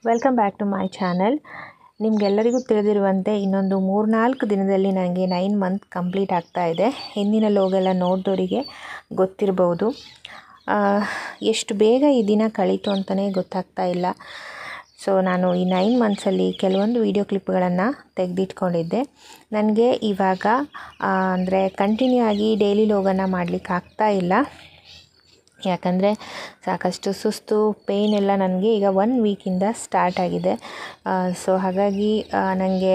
Welcome back to my channel. ನಿಮಗೆಲ್ಲರಿಗೂ ತಿಳಿದಿರುವಂತೆ ಇನ್ನೊಂದು 3-4 ದಿನದಲ್ಲಿ ನನಗೆ 9 ಮಂತ್ ಕಂಪ್ಲೀಟ್ ಆಗ್ತಾ ಇದೆ. ಹಿಂದಿನ ಲೋಗೆಲ್ಲ ನೋಡಿದವರಿಗೆ ಗೊತ್ತಿರಬಹುದು. ಎಷ್ಟು ಬೇಗ ಈ ದಿನ ಕಳೀತು ಅಂತಲೇ ಗೊತ್ತಾಗ್ತಾ ಇಲ್ಲ. ಸೊ ನಾನು ಈ 9 ಮಂತ್ಸಲ್ಲಿ ಕೆಲವೊಂದು ವಿಡಿಯೋ ಕ್ಲಿಪ್ಗಳನ್ನು ತೆಗೆದಿಟ್ಕೊಂಡಿದ್ದೆ. ನನಗೆ ಇವಾಗ ಅಂದರೆ ಕಂಟಿನ್ಯೂ ಆಗಿ ಡೈಲಿ ಲೋಗನ್ನು ಮಾಡಲಿಕ್ಕೆ ಆಗ್ತಾ ಇಲ್ಲ. ಯಾಕಂದರೆ ಸಾಕಷ್ಟು ಸುಸ್ತು, ಪೇಯ್ನ್ ಎಲ್ಲ ನನಗೆ ಈಗ 1 ವೀಕಿಂದ ಸ್ಟಾರ್ಟ್ ಆಗಿದೆ. ಸೊ ಹಾಗಾಗಿ ನನಗೆ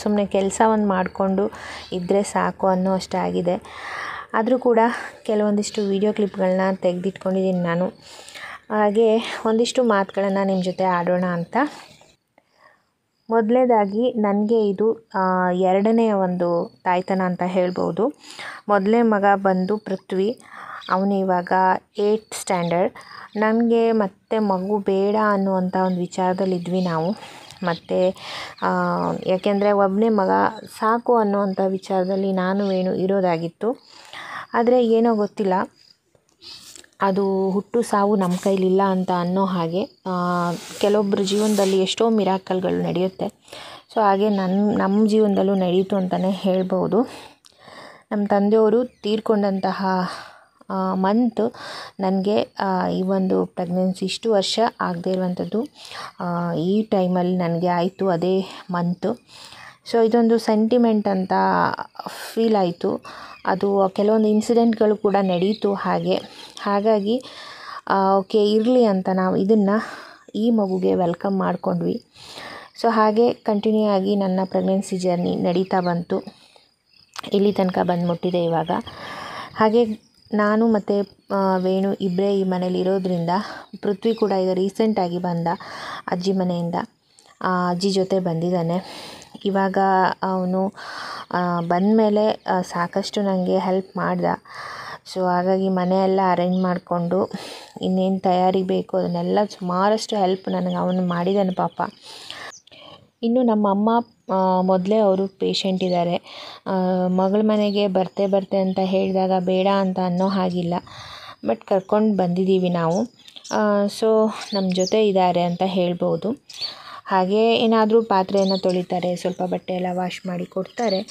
ಸುಮ್ಮನೆ ಕೆಲಸ ಒಂದು ಮಾಡಿಕೊಂಡು ಇದ್ದರೆ ಸಾಕು ಅನ್ನೋ ಅಷ್ಟಾಗಿದೆ. ಆದರೂ ಕೂಡ ಕೆಲವೊಂದಿಷ್ಟು ವಿಡಿಯೋ ಕ್ಲಿಪ್ಗಳನ್ನ ತೆಗೆದಿಟ್ಕೊಂಡಿದ್ದೀನಿ ನಾನು. ಹಾಗೆ ಒಂದಿಷ್ಟು ಮಾತುಗಳನ್ನು ನಿಮ್ಮ ಜೊತೆ ಆಡೋಣ ಅಂತ. ಮೊದಲನೇದಾಗಿ ನನಗೆ ಇದು 2ನೇ ಒಂದು ತಾಯ್ತನ ಅಂತ ಹೇಳ್ಬೋದು. ಮೊದಲನೇ ಮಗ ಬಂದು ಪೃಥ್ವಿ, ಅವನು ಇವಾಗ 8th ಸ್ಟ್ಯಾಂಡರ್ಡ್. ನನಗೆ ಮತ್ತೆ ಮಗು ಬೇಡ ಅನ್ನುವಂಥ ಒಂದು ವಿಚಾರದಲ್ಲಿದ್ವಿ ನಾವು. ಮತ್ತು ಯಾಕೆಂದರೆ ಒಬ್ಬನೇ ಮಗ ಸಾಕು ಅನ್ನುವಂಥ ವಿಚಾರದಲ್ಲಿ ನಾನು ವೇಣು ಇರೋದಾಗಿತ್ತು. ಆದರೆ ಏನೋ ಗೊತ್ತಿಲ್ಲ, ಅದು ಹುಟ್ಟು ಸಾವು ನಮ್ಮ ಕೈಲಿಲ್ಲ ಅಂತ ಅನ್ನೋ ಹಾಗೆ ಕೆಲವೊಬ್ಬರ ಜೀವನದಲ್ಲಿ ಎಷ್ಟೋ ಮಿರಾಕಲ್ಗಳು ನಡೆಯುತ್ತೆ. ಸೊ ಹಾಗೆ ನಮ್ಮ ಜೀವನದಲ್ಲೂ ನಡೆಯಿತು ಅಂತಲೇ ಹೇಳ್ಬೋದು. ನಮ್ಮ ತಂದೆಯವರು ತೀರ್ಕೊಂಡಂತಹ ಮಂತ್ ನನಗೆ ಈ ಒಂದು ಪ್ರೆಗ್ನೆನ್ಸಿ ಇಷ್ಟು ವರ್ಷ ಆಗದೇ ಇರುವಂಥದ್ದು ಈ ಟೈಮಲ್ಲಿ ನನಗೆ ಆಯಿತು, ಅದೇ ಮಂತು. ಸೊ ಇದೊಂದು ಸೆಂಟಿಮೆಂಟ್ ಅಂತ ಫೀಲ್ ಆಯಿತು. ಅದು ಕೆಲವೊಂದು ಇನ್ಸಿಡೆಂಟ್ಗಳು ಕೂಡ ನಡೀತು ಹಾಗಾಗಿ ಓಕೆ ಇರಲಿ ಅಂತ ನಾವು ಇದನ್ನು ಈ ಮಗುಗೆ ವೆಲ್ಕಮ್ ಮಾಡಿಕೊಂಡ್ವಿ. ಸೊ ಹಾಗೆ ಕಂಟಿನ್ಯೂ ಆಗಿ ನನ್ನ ಪ್ರೆಗ್ನೆನ್ಸಿ ಜರ್ನಿ ನಡೀತಾ ಬಂತು, ಇಲ್ಲಿ ತನಕ ಬಂದು ಮುಟ್ಟಿದೆ ಇವಾಗ. ಹಾಗೆ ನಾನು ಮತ್ತು ವೇಣು ಇಬ್ಬರೇ ಈ ಮನೇಲಿ ಇರೋದ್ರಿಂದ ಪೃಥ್ವಿ ಕೂಡ ಈಗ ರೀಸೆಂಟಾಗಿ ಬಂದ ಅಜ್ಜಿ ಮನೆಯಿಂದ, ಅಜ್ಜಿ ಜೊತೆ ಬಂದಿದ್ದಾನೆ. ಇವಾಗ ಅವನು ಬಂದಮೇಲೆ ಸಾಕಷ್ಟು ನನಗೆ ಹೆಲ್ಪ್ ಮಾಡ್ದ. ಸೊ ಹಾಗಾಗಿ ಮನೆಯೆಲ್ಲ ಅರೇಂಜ್ ಮಾಡಿಕೊಂಡು ಇನ್ನೇನು ತಯಾರಿ ಬೇಕು ಅದನ್ನೆಲ್ಲ ಸುಮಾರಷ್ಟು ಹೆಲ್ಪ್ ನನಗೆ ಅವನು ಮಾಡಿದ್ದಾನೆ ಪಾಪ. ಇನ್ನು ನಮ್ಮ ಅಮ್ಮ ಮೊದಲೇ ಅವರು ಪೇಷಂಟ್ ಇದ್ದಾರೆ. ಮಗಳ ಮನೆಗೆ ಬರ್ತೆ ಅಂತ ಹೇಳಿದಾಗ ಬೇಡ ಅಂತ ಅನ್ನೋ ಹಾಗಿಲ್ಲ, ಬಟ್ ಕರ್ಕೊಂಡು ಬಂದಿದ್ದೀವಿ ನಾವು. ಸೊ ನಮ್ಮ ಜೊತೆ ಇದ್ದಾರೆ ಅಂತ ಹೇಳ್ಬೋದು. ಹಾಗೆ ಏನಾದರೂ ಪಾತ್ರೆಯನ್ನು ತೊಳಿತಾರೆ, ಸ್ವಲ್ಪ ಬಟ್ಟೆ ಎಲ್ಲ ವಾಶ್ ಮಾಡಿ ಕೊಡ್ತಾರೆ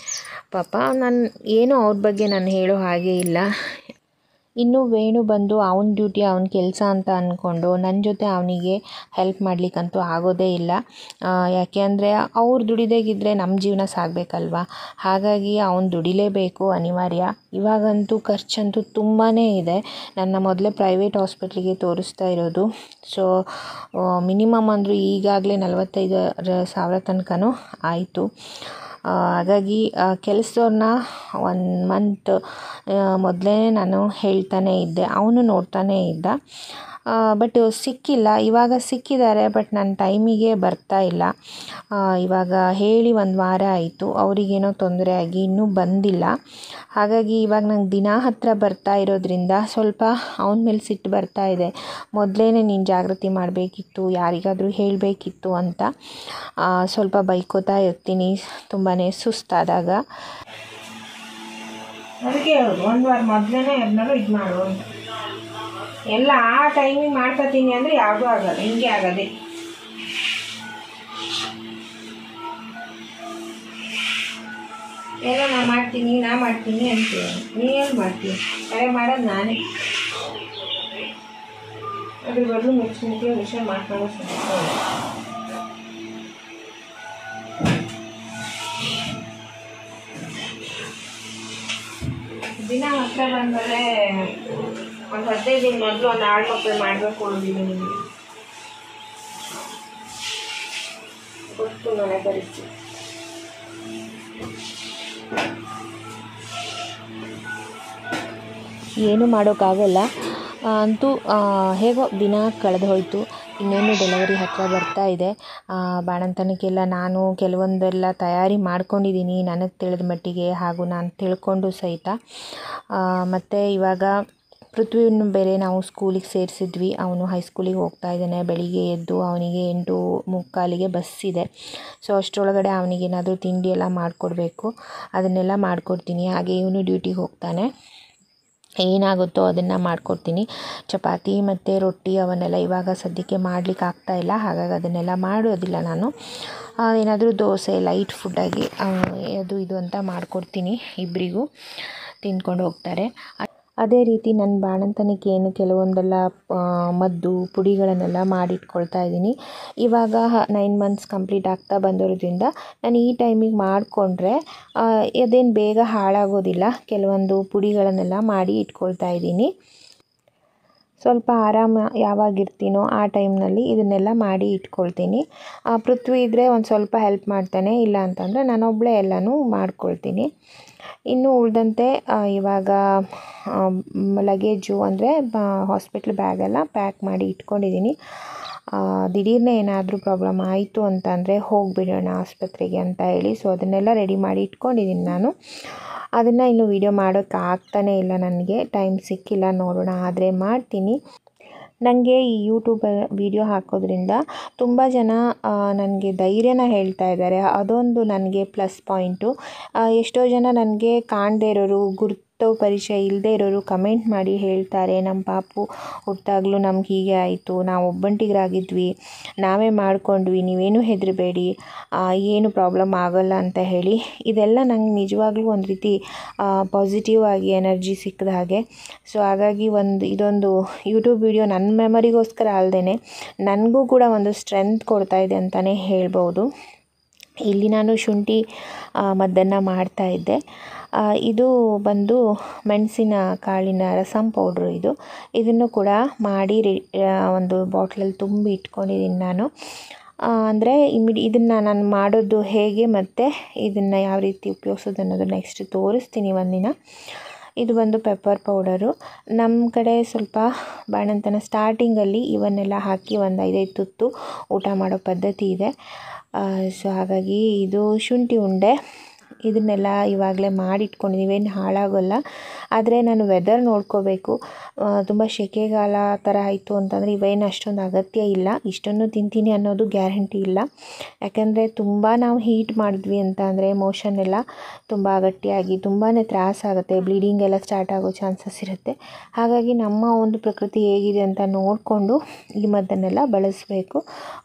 ಪಾಪ. ಏನೋ ಅವ್ರ ಬಗ್ಗೆ ನಾನು ಹೇಳೋ ಹಾಗೆ ಇಲ್ಲ. ಇನ್ನು ವೇಣು ಬಂದು ಅವನ ಡ್ಯೂಟಿ ಅವನ ಕೆಲಸ ಅಂತ ಅಂದ್ಕೊಂಡು ನನ್ನ ಜೊತೆ ಅವನಿಗೆ ಹೆಲ್ಪ್ ಮಾಡಲಿಕ್ಕಂತೂ ಆಗೋದೇ ಇಲ್ಲ. ಯಾಕೆ ಅಂದರೆ ಅವ್ರು ದುಡಿದಾಗಿದ್ದರೆ ನಮ್ಮ ಜೀವನ ಸಾಗಬೇಕಲ್ವ. ಹಾಗಾಗಿ ಅವನು ದುಡಿಲೇಬೇಕು ಅನಿವಾರ್ಯ. ಇವಾಗಂತೂ ಖರ್ಚಂತೂ ತುಂಬಾ ಇದೆ. ನನ್ನ ಮೊದಲೇ ಪ್ರೈವೇಟ್ ಹಾಸ್ಪಿಟ್ಲಿಗೆ ತೋರಿಸ್ತಾ ಇರೋದು. ಸೊ ಮಿನಿಮಮ್ ಅಂದರೂ ಈಗಾಗಲೇ 45,000 ತನಕನೂ ಆಯಿತು. ಹಾಗಾಗಿ ಕೆಲಸದವ್ರನ್ನ 1 ಮಂತ್ ಮೊದಲೇ ನಾನು ಹೇಳ್ತಾನೆ ಇದ್ದೆ, ಅವನು ನೋಡ್ತಾನೇ ಇದ್ದ. ಬಟ್ ಸಿಕ್ಕಿಲ್ಲ. ಇವಾಗ ಸಿಕ್ಕಿದ್ದಾರೆ, ಬಟ್ ನನ್ನ ಟೈಮಿಗೆ ಬರ್ತಾ ಇಲ್ಲ. ಇವಾಗ ಹೇಳಿ 1 ವಾರ ಆಯಿತು, ಅವರಿಗೇನೋ ತೊಂದರೆ ಆಗಿ ಇನ್ನೂ ಬಂದಿಲ್ಲ. ಹಾಗಾಗಿ ಇವಾಗ ನಂಗೆ ದಿನ ಹತ್ತಿರ ಬರ್ತಾ ಇರೋದ್ರಿಂದ ಸ್ವಲ್ಪ ಅವನ ಮೇಲೆ ಸಿಟ್ಟು ಬರ್ತಾ ಇದೆ. ಮೊದಲೇ ನೀನು ಜಾಗೃತಿ ಮಾಡಬೇಕಿತ್ತು, ಯಾರಿಗಾದರೂ ಹೇಳಬೇಕಿತ್ತು ಅಂತ ಸ್ವಲ್ಪ ಬೈಕೋತಾ ಇರ್ತೀನಿ ತುಂಬಾ ಸುಸ್ತಾದಾಗ. ಅದಕ್ಕೆ ಹೇಳೋದು 1 ವಾರ ಮೊದಲೇ ಎಲ್ಲರೂ ಇದು ಮಾಡು ಅಂತ. ಎಲ್ಲ ಆ ಟೈಮಿಗೆ ಮಾಡ್ಕೊತೀನಿ ಅಂದರೆ ಯಾವುದೂ ಆಗೋಲ್ಲ, ಹಿಂಗೆ ಆಗೋದೆ. ಎಲ್ಲ ನಾ ಮಾಡ್ತೀನಿ ಅಂತೀವಿ, ನೀವೇನು ಮಾಡ್ತೀವಿ? ಮಾಡೋದು ನಾನೇ. ಅದ್ರ ಬದಲು ಮುಚ್ಚಿ ವಿಷಯ ಮಾಡ್ಕೊಂಡು ದಿನ ಹತ್ರ ಬಂದರೆ ಒಂದು 15 ದಿನ ಮೊದಲು ಒಂದು ಆಳು ಮಕ್ಕಳು ಮಾಡಬೇಕು ಅನ್ನೋದಿದೆ ನಿಮಗೆ ಗೊತ್ತು ಮನೆ ಪರಿಸ್ಥಿತಿ. ಏನೂ ಮಾಡೋಕ್ಕಾಗಲ್ಲ. ಅಂತೂ ಹೇಗೋ ದಿನ ಕಳೆದು ಹೋಯಿತು. ಇನ್ನೇನು ಡೆಲಿವರಿ ಹತ್ತಿರ ಬರ್ತಾ ಇದೆ. ಬಾಣಂತನಕ್ಕೆಲ್ಲ ನಾನು ಕೆಲವೊಂದೆಲ್ಲ ತಯಾರಿ ಮಾಡ್ಕೊಂಡಿದ್ದೀನಿ ನನಗೆ ತಿಳಿದ ಮಟ್ಟಿಗೆ, ಹಾಗೂ ನಾನು ತಿಳ್ಕೊಂಡು ಸಹಿತ. ಮತ್ತು ಇವಾಗ ಪೃಥ್ವಿಯನ್ನು ಬೇರೆ ನಾವು ಸ್ಕೂಲಿಗೆ ಸೇರಿಸಿದ್ವಿ. ಅವನು ಹೈಸ್ಕೂಲಿಗೆ ಹೋಗ್ತಾ ಇದ್ದಾನೆ. ಬೆಳಿಗ್ಗೆ ಎದ್ದು ಅವನಿಗೆ 8:45ಗೆ ಬಸ್ ಇದೆ. ಸೊ ಅಷ್ಟರೊಳಗಡೆ ಅವನಿಗೇನಾದರೂ ತಿಂಡಿ ಎಲ್ಲ ಮಾಡಿಕೊಡ್ಬೇಕು, ಅದನ್ನೆಲ್ಲ ಮಾಡಿಕೊಡ್ತೀನಿ. ಹಾಗೆ ಇವನು ಡ್ಯೂಟಿಗೆ ಹೋಗ್ತಾನೆ. ಏನಾಗುತ್ತೋ ಅದನ್ನು ಮಾಡಿಕೊಡ್ತೀನಿ. ಚಪಾತಿ ಮತ್ತು ರೊಟ್ಟಿ ಅವನ್ನೆಲ್ಲ ಇವಾಗ ಸದ್ಯಕ್ಕೆ ಮಾಡಲಿಕ್ಕೆ ಆಗ್ತಾಯಿಲ್ಲ, ಹಾಗಾಗಿ ಅದನ್ನೆಲ್ಲ ಮಾಡೋದಿಲ್ಲ ನಾನು. ಏನಾದರೂ ದೋಸೆ ಲೈಟ್ ಫುಡ್ಡಾಗಿ ಅದು ಇದು ಅಂತ ಮಾಡಿಕೊಡ್ತೀನಿ, ಇಬ್ಬರಿಗೂ ತಿಂದ್ಕೊಂಡು ಹೋಗ್ತಾರೆ. ಅದೇ ರೀತಿ ನನ್ನ ಬಾಣಂತನಕ್ಕೆ ಏನು ಕೆಲವೊಂದೆಲ್ಲ ಮದ್ದು ಪುಡಿಗಳನ್ನೆಲ್ಲ ಮಾಡಿಟ್ಕೊಳ್ತಾ ಇದ್ದೀನಿ. ಇವಾಗ 9 ಮಂತ್ಸ್ ಕಂಪ್ಲೀಟ್ ಆಗ್ತಾ ಬಂದಿರೋದ್ರಿಂದ ನಾನು ಈ ಟೈಮಿಗೆ ಮಾಡಿಕೊಂಡ್ರೆ ಅದೇನು ಬೇಗ ಹಾಳಾಗೋದಿಲ್ಲ. ಕೆಲವೊಂದು ಪುಡಿಗಳನ್ನೆಲ್ಲ ಮಾಡಿ ಇಟ್ಕೊಳ್ತಾ ಇದ್ದೀನಿ. ಸ್ವಲ್ಪ ಆರಾಮ ಯಾವಾಗಿರ್ತೀನೋ ಆ ಟೈಮ್ನಲ್ಲಿ ಇದನ್ನೆಲ್ಲ ಮಾಡಿ ಇಟ್ಕೊಳ್ತೀನಿ. ಪೃಥ್ವಿ ಇದ್ದರೆ ಒಂದು ಸ್ವಲ್ಪ ಹೆಲ್ಪ್ ಮಾಡ್ತಾನೆ, ಇಲ್ಲ ಅಂತಂದರೆ ನಾನೊಬ್ಬಳೇ ಎಲ್ಲನೂ ಮಾಡ್ಕೊಳ್ತೀನಿ. ಇನ್ನು ಉಳಿದಂತೆ ಇವಾಗ ಲಗೇಜು ಅಂದರೆ ಹಾಸ್ಪಿಟ್ಲ್ ಬ್ಯಾಗೆಲ್ಲ ಪ್ಯಾಕ್ ಮಾಡಿ ಇಟ್ಕೊಂಡಿದ್ದೀನಿ. ದಿಢೀರ್ನೇ ಏನಾದರೂ ಪ್ರಾಬ್ಲಮ್ ಆಯಿತು ಅಂತಂದರೆ ಹೋಗಿಬಿಡೋಣ ಆಸ್ಪತ್ರೆಗೆ ಅಂತ ಹೇಳಿ, ಸೊ ಅದನ್ನೆಲ್ಲ ರೆಡಿ ಮಾಡಿ ಇಟ್ಕೊಂಡಿದ್ದೀನಿ ನಾನು. ಅದನ್ನು ಇನ್ನು ವೀಡಿಯೋ ಮಾಡೋಕ್ಕೆ ಆಗ್ತಾನೇ ಇಲ್ಲ, ನನಗೆ ಟೈಮ್ ಸಿಕ್ಕಿಲ್ಲ. ನೋಡೋಣ, ಆದರೆ ಮಾಡ್ತೀನಿ. ನನಗೆ ಈ ಯೂಟ್ಯೂಬ್ ವೀಡಿಯೋ ಹಾಕೋದ್ರಿಂದ ತುಂಬ ಜನ ನನಗೆ ಧೈರ್ಯನ ಹೇಳ್ತಾ ಇದ್ದಾರೆ. ಅದೊಂದು ನನಗೆ ಪ್ಲಸ್ ಪಾಯಿಂಟು. ಎಷ್ಟೋ ಜನ ನನಗೆ ಕಾಣದೇ ಇರೋರು, ಗುರುತು ಪರಿಚಯ ಇಲ್ಲದೇ ಇರೋರು ಕಮೆಂಟ್ ಮಾಡಿ ಹೇಳ್ತಾರೆ, ನಮ್ಮ ಪಾಪು ಹುಟ್ಟಾಗಲೂ ನಮ್ಗೆ ಹೀಗೆ ಆಯಿತು, ನಾವು ಒಬ್ಬಂಟಿಗರಾಗಿದ್ವಿ, ನಾವೇ ಮಾಡ್ಕೊಂಡ್ವಿ, ನೀವೇನು ಹೆದರಬೇಡಿ, ಏನು ಪ್ರಾಬ್ಲಮ್ ಆಗೋಲ್ಲ ಅಂತ ಹೇಳಿ. ಇದೆಲ್ಲ ನಂಗೆ ನಿಜವಾಗ್ಲೂ ಒಂದು ರೀತಿ ಪಾಸಿಟಿವ್ ಆಗಿ ಎನರ್ಜಿ ಸಿಕ್ಕಿದ ಹಾಗೆ. ಸೊ ಹಾಗಾಗಿ ಇದೊಂದು ಯೂಟ್ಯೂಬ್ ವೀಡಿಯೋ ನನ್ನ ಮೆಮರಿಗೋಸ್ಕರ ಅಲ್ಲದೇ ನನಗೂ ಕೂಡ ಒಂದು ಸ್ಟ್ರೆಂತ್ ಕೊಡ್ತಾ ಇದೆ ಅಂತಲೇ ಹೇಳ್ಬೋದು. ಇಲ್ಲಿ ನಾನು ಶುಂಠಿ ಮದ್ದನ್ನು ಮಾಡ್ತಾಯಿದ್ದೆ. ಇದು ಬಂದು ಮೆಣಸಿನ ಕಾಳಿನ ರಸಂ ಪೌಡ್ರು. ಇದನ್ನು ಕೂಡ ಮಾಡಿ ಒಂದು ಬಾಟ್ಲಲ್ಲಿ ತುಂಬಿ ಇಟ್ಕೊಂಡಿದ್ದೀನಿ ನಾನು. ಅಂದರೆ ಇದನ್ನು ನಾನು ಮಾಡೋದು ಹೇಗೆ ಮತ್ತು ಇದನ್ನು ಯಾವ ರೀತಿ ಉಪಯೋಗಿಸೋದು ಅನ್ನೋದು ನೆಕ್ಸ್ಟ್ ತೋರಿಸ್ತೀನಿ ಒಂದಿನ. ಇದು ಬಂದು ಪೆಪ್ಪರ್ ಪೌಡರು. ನಮ್ಮ ಕಡೆ ಸ್ವಲ್ಪ ಬಾಣಂತನ ಸ್ಟಾರ್ಟಿಂಗಲ್ಲಿ ಇವನ್ನೆಲ್ಲ ಹಾಕಿ ಒಂದು 5 ತುತ್ತು ಊಟ ಮಾಡೋ ಪದ್ಧತಿ ಇದೆ. ಸೊ ಹಾಗಾಗಿ ಇದು ಶುಂಠಿ ಉಂಡೆ. ಇದನ್ನೆಲ್ಲ ಇವಾಗಲೇ ಮಾಡಿಟ್ಕೊಂಡಿದ್ದೀವಿ, ಏನು ಹಾಳಾಗೋಲ್ಲ. ಆದರೆ ನಾನು ವೆದರ್ ನೋಡ್ಕೋಬೇಕು. ತುಂಬ ಸೆಕೆಗಾಲ ಥರ ಆಯಿತು ಅಂತಂದರೆ ಇವೇನು ಅಷ್ಟೊಂದು ಅಗತ್ಯ ಇಲ್ಲ. ಇಷ್ಟನ್ನು ತಿಂತೀನಿ ಅನ್ನೋದು ಗ್ಯಾರಂಟಿ ಇಲ್ಲ. ಯಾಕೆಂದರೆ ತುಂಬ ನಾವು ಹೀಟ್ ಮಾಡಿದ್ವಿ ಅಂತ ಅಂದರೆ ಮೋಷನ್ ಎಲ್ಲ ತುಂಬ ಗಟ್ಟಿಯಾಗಿ ತುಂಬಾ ತ್ರಾಸಾಗುತ್ತೆ, ಬ್ಲೀಡಿಂಗ್ ಎಲ್ಲ ಸ್ಟಾರ್ಟ್ ಆಗೋ ಚಾನ್ಸಸ್ ಇರುತ್ತೆ. ಹಾಗಾಗಿ ನಮ್ಮ ಒಂದು ಪ್ರಕೃತಿ ಹೇಗಿದೆ ಅಂತ ನೋಡಿಕೊಂಡು ಈ ಮದ್ದನ್ನೆಲ್ಲ ಬಳಸಬೇಕು.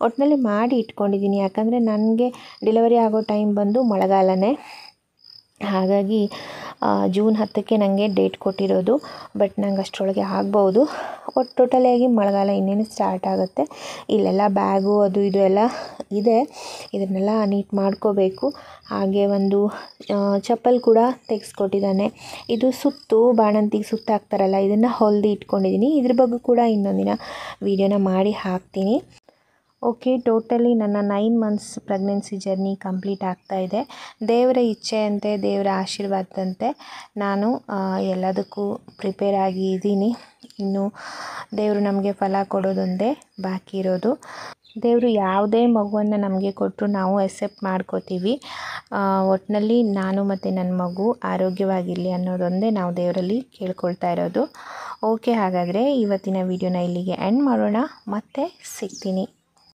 ಒಟ್ಟಿನಲ್ಲಿ ಮಾಡಿ ಇಟ್ಕೊಂಡಿದ್ದೀನಿ. ಯಾಕಂದರೆ ನನಗೆ ಡೆಲಿವರಿ ಆಗೋ ಟೈಮ್ ಬಂದು ಮಳೆಗಾಲನೇ. ಹಾಗಾಗಿ ಜೂನ್ 10ಕ್ಕೆ ನನಗೆ ಡೇಟ್ ಕೊಟ್ಟಿರೋದು. ಬಟ್ ನಂಗೆ ಅಷ್ಟರೊಳಗೆ ಆಗ್ಬೋದು. ಒಟ್ಟು ಟೋಟಲಿಯಾಗಿ ಮಳೆಗಾಲ ಇನ್ನೇನು ಸ್ಟಾರ್ಟ್ ಆಗುತ್ತೆ. ಇಲ್ಲೆಲ್ಲ ಬ್ಯಾಗು ಅದು ಇದು ಎಲ್ಲ ಇದೆ, ಇದನ್ನೆಲ್ಲ ನೀಟ್ ಮಾಡ್ಕೋಬೇಕು. ಹಾಗೆ ಒಂದು ಚಪ್ಪಲ್ ಕೂಡ ತೆಗೆಸ್ಕೊಟ್ಟಿದ್ದಾನೆ. ಇದು ಸುತ್ತು ಬಾಣಂತಿಗೆ ಸುತ್ತು ಹಾಕ್ತಾರಲ್ಲ, ಇದನ್ನು ಹೊಲ್ದು ಇಟ್ಕೊಂಡಿದ್ದೀನಿ. ಇದ್ರ ಬಗ್ಗೆ ಕೂಡ ಇನ್ನೊಂದಿನ ವೀಡಿಯೋನ ಮಾಡಿ ಹಾಕ್ತೀನಿ. ಓಕೆ, ಟೋಟಲಿ ನನ್ನ 9 ಮಂತ್ಸ್ ಪ್ರೆಗ್ನೆನ್ಸಿ ಜರ್ನಿ ಕಂಪ್ಲೀಟ್ ಆಗ್ತಾಯಿದೆ. ದೇವರ ಇಚ್ಛೆಯಂತೆ, ದೇವರ ಆಶೀರ್ವಾದದಂತೆ ನಾನು ಎಲ್ಲದಕ್ಕೂ ಪ್ರಿಪೇರ್ ಆಗಿ ಇದ್ದೀನಿ. ಇನ್ನು ದೇವರು ನಮಗೆ ಫಲ ಕೊಡೋದೊಂದೇ ಬಾಕಿ ಇರೋದು. ದೇವರು ಯಾವುದೇ ಮಗುವನ್ನು ನಮಗೆ ಕೊಟ್ಟರು ನಾವು ಎಕ್ಸೆಪ್ಟ್ ಮಾಡ್ಕೋತೀವಿ. ಒಟ್ಟಿನಲ್ಲಿ ನಾನು ಮತ್ತು ನನ್ನ ಮಗು ಆರೋಗ್ಯವಾಗಿರಲಿ ಅನ್ನೋದೊಂದೇ ನಾವು ದೇವರಲ್ಲಿ ಕೇಳ್ಕೊಳ್ತಾ ಇರೋದು. ಓಕೆ, ಹಾಗಾದರೆ ಇವತ್ತಿನ ವಿಡಿಯೋನ ಇಲ್ಲಿಗೆ ಎಂಡ್ ಮಾಡೋಣ. ಮತ್ತೆ ಸಿಗ್ತೀನಿ.